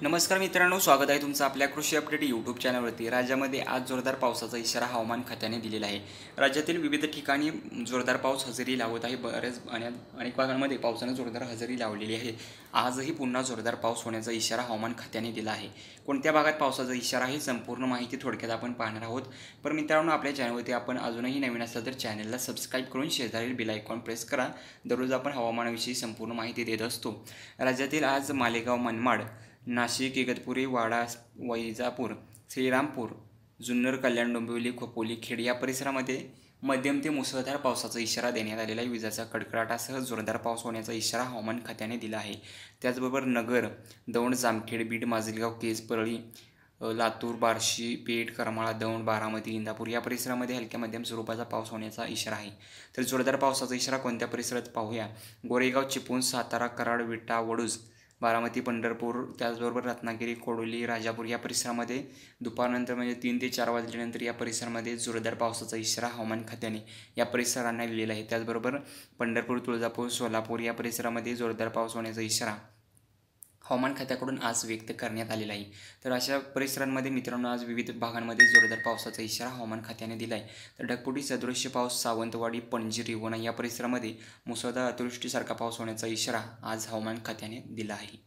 नमस्कार मित्रांनो, स्वागत आहे तुमचं आपल्या कृषी अपडेट यूट्यूब चॅनलवरती। राज्यामध्ये आज जोरदार पावसाचा इशारा हवामान खात्याने दिलेला आहे। राज्यातील विविध ठिकाणी जोरदार पाऊस हजेरी लावत आहे। अनेक भागांमध्ये पावसाने जोरदार हजेरी लावलेली आहे। आजही पुन्हा जोरदार पाऊस होण्याचा इशारा हवामान खात्याने दिला आहे। कोणत्या भागात पावसाचा इशारा आहे, संपूर्ण माहिती थोडक्यात आपण पाहणार आहोत। पण मित्रांनो, आपल्या चॅनलवरती आपण अजूनही नवीन असाल तर चॅनलला सबस्क्राईब करून शेजारील बेल आयकॉन प्रेस करा। दररोज आपण हवामानाविषयी संपूर्ण माहिती देत असतो। राज्यातील आज मालेगाव, मनमाड, नाशिक, इगतपुरी, वाडा, वैजापूर, श्रीरामपूर, जुन्नर, कल्याण, डोंबिवली, खोपोली, खेड या परिसरामध्ये मध्यम ते मुसळधार पावसाचा इशारा देण्यात आलेला आहे। विजांच्या कडकडाटासह जोरदार पाऊस होण्याचा इशारा हवामान खात्याने दिला आहे। त्याचबरोबर नगर, दौंड, जामखेड, बीड, माजलगाव, केज, परळी, लातूर, बार्शी, पेठ, करमाळा, दौंड, बारामती, इंदापूर या परिसरामध्ये हलक्या मध्यम स्वरूपाचा पाऊस होण्याचा इशारा आहे। तर जोरदार पावसाचा इशारा कोणत्या परिसरात पाहूया। गोरेगाव, चिपळूण, सातारा, कराड, विटा, वडूज, बारामती, पंढरपूर, त्याचबरोबर रत्नागिरी, कोडोली, राजापूर या परिसरामध्ये दुपारनंतर म्हणजे 3 ते 4 वाजल्यानंतर या परिसरामध्ये जोरदार पावसाचा इशारा हवामान खात्याने या परिसरांना दिलेला आहे। त्याचबरोबर पंढरपूर, तुळजापूर, सोलापूर या परिसरामध्ये जोरदार पाऊस होण्याचा इशारा हवामान खात्याकडून आज व्यक्त करण्यात आलेला आहे। तर अशा परिसरांमध्ये मित्रांनो, आज विविध भागांमध्ये जोरदार पावसाचा इशारा हवामान खात्याने दिला आहे। तर ढगफुटी सदृश्य पाऊस सावंतवाडी, पणजी, रिवणा या परिसरामध्ये मुसळधार अतिवृष्टीसारखा पाऊस होण्याचा इशारा आज हवामान खात्याने दिला आहे।